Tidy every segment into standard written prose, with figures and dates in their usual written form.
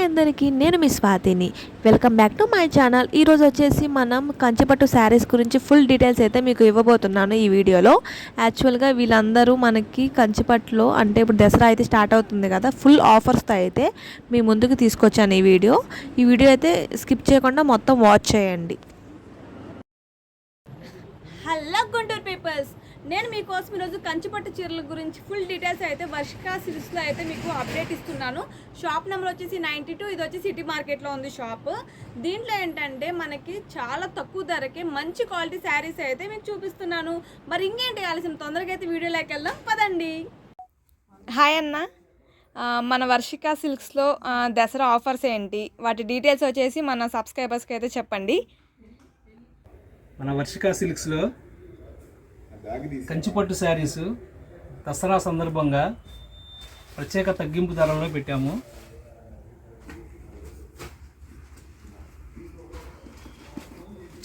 అందరికీ, నేను మీ స్వాతిని. Welcome back to my channel. ఈరోజు వచ్చేసి మనం కంచిపట్టు శారీస్ గురించి ఫుల్ డీటెయిల్స్ అయితే మీకు ఇవ్వబోతున్నాను ఈ వీడియోలో. యాక్చువల్గా వీళ్ళందరూ మనకి కంచిపట్టులో అంటే ఇప్పుడు దసరా అయితే స్టార్ట్ అవుతుంది కదా, ఫుల్ ఆఫర్స్తో అయితే మీ ముందుకు తీసుకొచ్చాను ఈ వీడియో అయితే స్కిప్ చేయకుండా మొత్తం వాచ్ చేయండి. హలో గుంటూరు పీపుల్స్, నేను మీకోసం ఈరోజు కంచిపట్టు చీరల గురించి ఫుల్ డీటెయిల్స్ అయితే వర్షిక సిల్క్స్లో అయితే మీకు అప్డేట్ ఇస్తున్నాను. షాప్ నెంబర్ వచ్చేసి 92, ఇది వచ్చి సిటీ మార్కెట్లో ఉంది షాప్. దీంట్లో ఏంటంటే మనకి చాలా తక్కువ ధరకే మంచి క్వాలిటీ శారీస్ అయితే మీకు చూపిస్తున్నాను. మరి ఇంకేంటి ఆలస్యం, తొందరగా అయితే వీడియోలోకి వెళ్దాం పదండి. హాయ్ అన్న, మన వర్షిక సిల్క్స్లో దసరా ఆఫర్స్ ఏంటి, వాటి డీటెయిల్స్ వచ్చేసి మన సబ్స్క్రైబర్స్కి అయితే చెప్పండి. మన వర్షిక సిల్క్స్లో కంచిపట్టు శారీస్ దసరా సందర్భంగా ప్రత్యేక తగ్గింపు ధరలో పెట్టాము.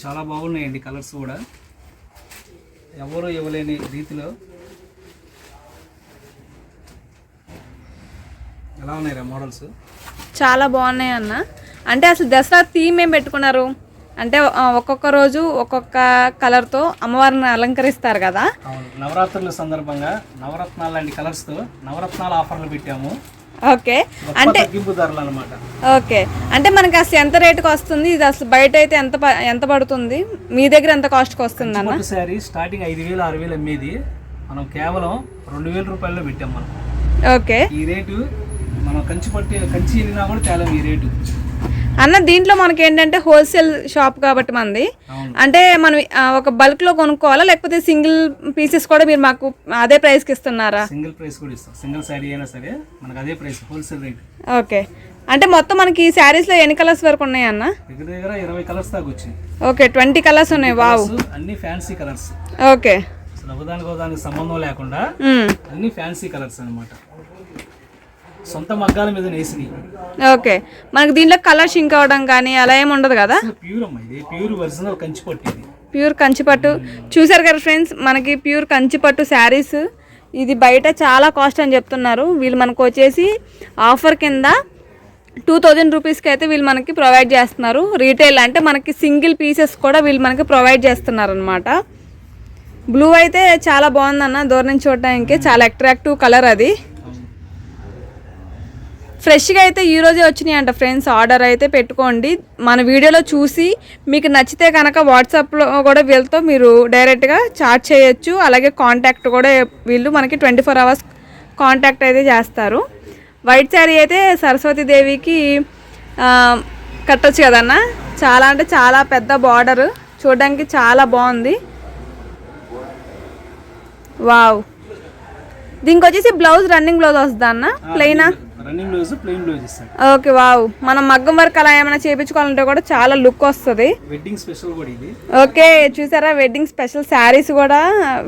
చాలా బాగున్నాయండి, కలర్స్ కూడా ఎవరు ఇవ్వలేని రీతిలో. ఎలా ఉన్నాయి మోడల్స్? చాలా బాగున్నాయి అన్న. అంటే అసలు దసరా థీమ్ ఏం పెట్టుకున్నారు అంటే ఒక్కొక్క రోజు ఒక్కొక్క కలర్తో అమ్మవారిని అలంకరిస్తారు కదా. నవరాత్రుల సందర్భంగా నవరత్నాలు లాంటి కలర్స్తో నవరత్నాల ఆఫర్లు పెట్టాము. ఓకే, అంటే తగ్గింపు ధరలు అనమాట. ఓకే, అంటే మనకి అసలు ఎంత రేటుకి వస్తుంది ఇది, అసలు బయట అయితే ఎంత పడుతుంది, మీ దగ్గర ఎంత కాస్ట్కి వస్తుంది అన్న? శారీ స్టార్టింగ్ 5,000 6,000 అమ్మేది మనం కేవలం 2,000 రూపాయల్లో పెట్టాం మనం. ఓకే, ఈ రేటు మనం కంచి వెళ్ళినా కూడా తేలం ఈ రేటు అన్న. దీంట్లో మనకి ఏంటంటే హోల్సేల్ షాప్ కాబట్టి మనది, అంటే మనం ఒక బల్క్లో కొనుక్కోవాలా లేకపోతే సింగిల్ పీసెస్ కూడా మీరు మాకు అదే ప్రైస్కి ఇస్తున్నారా? సింగిల్ ప్రైస్ కూడా ఇస్తాం, సింగిల్ శారీ అయినా సరే మనకు అదే ప్రైస్, హోల్సేల్ రేట్. ఓకే, అంటే మొత్తం మనకి ఈ శారీస్లో ఎన్ని కలర్స్ వరకు ఉన్నాయి అన్న? దగ్గర 20 కలర్స్ దాకా వచ్చింది. ఓకే, 20 కలర్స్ ఉన్నాయి. వావ్, అన్ని ఫ్యాన్సీ కలర్స్. ఓకే, అసలు ఒకదానికి సంబంధం లేకుండా అన్ని ఫ్యాన్సీ కలర్స్ అనమాట, సొంత మగ్గాల మీద నేసినాయి. ఓకే, మనకి దీంట్లో కలర్ షింక్ అవడం కానీ అలా ఏమి ఉండదు కదా? ప్యూర్ అమ్మా, ఇది ప్యూర్ ఒరిజినల్ కంచిపట్టు. ఇది ప్యూర్ కంచిపట్టు. చూసారు కదా ఫ్రెండ్స్, మనకి ప్యూర్ కంచిపట్టు శారీస్. ఇది బయట చాలా కాస్ట్ అని చెప్తున్నారు, వీళ్ళు మనకు వచ్చేసి ఆఫర్ కింద 2,000 రూపీస్కి అయితే వీళ్ళు మనకి ప్రొవైడ్ చేస్తున్నారు. రీటైల్ అంటే మనకి సింగిల్ పీసెస్ కూడా వీళ్ళు మనకి ప్రొవైడ్ చేస్తున్నారు అనమాట. బ్లూ అయితే చాలా బాగుందన్న, దూరం నుంచి చూడడానికి చాలా అట్రాక్టివ్ కలర్. అది ఫ్రెష్గా అయితే ఈరోజే వచ్చినాయి అంట ఫ్రెండ్స్. ఆర్డర్ అయితే పెట్టుకోండి, మన వీడియోలో చూసి మీకు నచ్చితే కనుక వాట్సాప్లో కూడా వీళ్ళతో మీరు డైరెక్ట్గా చాట్ చేయొచ్చు. అలాగే కాంటాక్ట్ కూడా వీళ్ళు మనకి 24 అవర్స్ కాంటాక్ట్ అయితే చేస్తారు. వైట్ శారీ అయితే సరస్వతీదేవికి కట్టొచ్చు కదన్న. చాలా అంటే చాలా పెద్ద బార్డర్, చూడడానికి చాలా బాగుంది. వావ్, దీనికి వచ్చేసి బ్లౌజ్ రన్నింగ్ బ్లౌజ్ వస్తుందా అన్న, ప్లెయినా? రన్నింగ్ బ్లౌజ్, ప్లెయిన్ బ్లౌజ్ ఇస్తారు. ఓకే, వావ్, మనం మగ్గం వర్క్ అలా ఏమైనా చేయించుకోవాలంటే కూడా చాలా లుక్ వస్తుంది. వెడ్డింగ్ స్పెషల్ కూడా ఇది. ఓకే, చూసారా వెడ్డింగ్ స్పెషల్ శారీస్ కూడా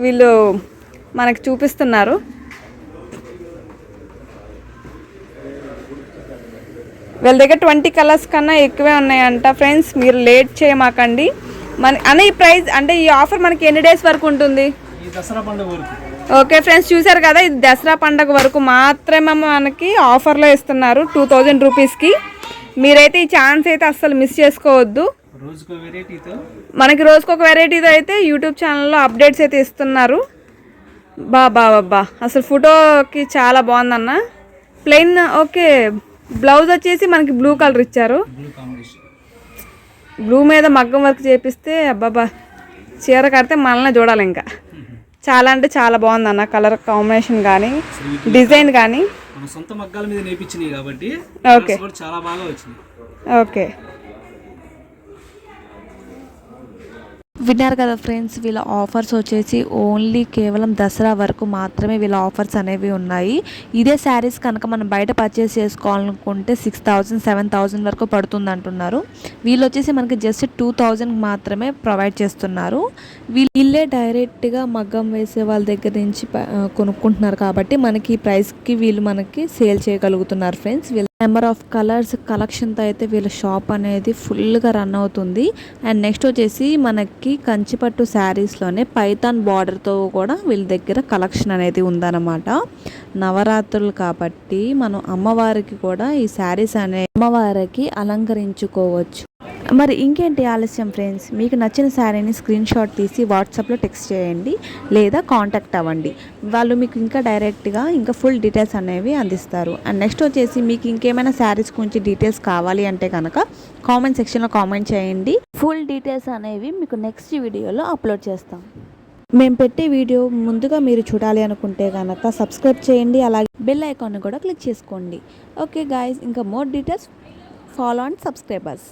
వీళ్ళు మనకి చూపిస్తున్నారు. వీళ్ళ దగ్గర 20 కలర్స్ కన్నా ఎక్కువే ఉన్నాయంట ఫ్రెండ్స్. మీరు లేట్ చేయమాకండి. అన్న ఈ ప్రైస్ అంటే ఈ ఆఫర్ మనకి ఎన్ని డేస్ వరకు ఉంటుంది? ఈ దసరా పండుగ వరకు. ఓకే ఫ్రెండ్స్, చూసారు కదా, ఇది దసరా పండుగ వరకు మాత్రమే మనకి ఆఫర్లో ఇస్తున్నారు 2,000 రూపీస్కి. మీరైతే ఈ ఛాన్స్ అయితే అస్సలు మిస్ చేసుకోవద్దు. మనకి రోజుకొక వెరైటీతో అయితే యూట్యూబ్ ఛానల్లో అప్డేట్స్ అయితే ఇస్తున్నారు. బాబా అసలు ఫోటోకి చాలా బాగుందన్న. ప్లెయిన్ ఓకే, బ్లౌజ్ వచ్చేసి మనకి బ్లూ కలర్ ఇచ్చారు. బ్లూ మీద మగ్గం వర్క్ చేపిస్తే అబ్బాబా చీర కడితే మనల్ని చూడాలి. ఇంకా చాలా అంటే చాలా బాగుంది అన్న, కలర్ కాంబినేషన్ కానీ డిజైన్ కానీ. సొంత మగ్గాల మీద నేర్పించినాయి కాబట్టి ఓకే, చాలా బాగా వచ్చింది. ఓకే, విన్నారు కదా ఫ్రెండ్స్, వీళ్ళ ఆఫర్స్ వచ్చేసి ఓన్లీ కేవలం దసరా వరకు మాత్రమే వీళ్ళ ఆఫర్స్ అనేవి ఉన్నాయి. ఇదే శారీస్ కనుక మనం బయట పర్చేస్ చేసుకోవాలనుకుంటే 6,000 7,000 వరకు పడుతుంది అంటున్నారు. వీళ్ళు వచ్చేసి మనకి జస్ట్ 2,000 మాత్రమే ప్రొవైడ్ చేస్తున్నారు. వీళ్ళే డైరెక్ట్గా మగ్గం వేసే వాళ్ళ దగ్గర నుంచి కొనుక్కుంటున్నారు కాబట్టి మనకి ఈ ప్రైస్కి వీళ్ళు మనకి సేల్ చేయగలుగుతున్నారు ఫ్రెండ్స్. నెంబర్ ఆఫ్ కలర్స్ కలెక్షన్తో అయితే వీళ్ళ షాప్ అనేది ఫుల్గా రన్ అవుతుంది. అండ్ నెక్స్ట్ వచ్చేసి మనకి కంచిపట్టు శారీస్లోనే పైతాన్ బార్డర్తో కూడా వీళ్ళ దగ్గర కలెక్షన్ అనేది ఉందన్నమాట. నవరాత్రులు కాబట్టి మనం అమ్మవారికి కూడా ఈ శారీస్ అనే అమ్మవారికి అలంకరించుకోవచ్చు. మరి ఇంకేంటి ఆలస్యం ఫ్రెండ్స్, మీకు నచ్చిన శారీని స్క్రీన్ షాట్ తీసి వాట్సాప్లో టెక్స్ట్ చేయండి లేదా కాంటాక్ట్ అవ్వండి. వాళ్ళు మీకు ఇంకా డైరెక్ట్గా ఇంకా ఫుల్ డీటెయిల్స్ అనేవి అందిస్తారు. అండ్ నెక్స్ట్ వచ్చేసి మీకు ఇంకేమైనా శారీస్ గురించి డీటెయిల్స్ కావాలి అంటే కనుక కామెంట్ సెక్షన్లో కామెంట్ చేయండి. ఫుల్ డీటెయిల్స్ అనేవి మీకు నెక్స్ట్ వీడియోలో అప్లోడ్ చేస్తాం. మేము పెట్టే వీడియో ముందుగా మీరు చూడాలి అనుకుంటే కనుక సబ్స్క్రైబ్ చేయండి, అలాగే బెల్ ఐకాన్ కూడా క్లిక్ చేసుకోండి. ఓకే గాయ్స్, ఇంకా more details follow and subscribers.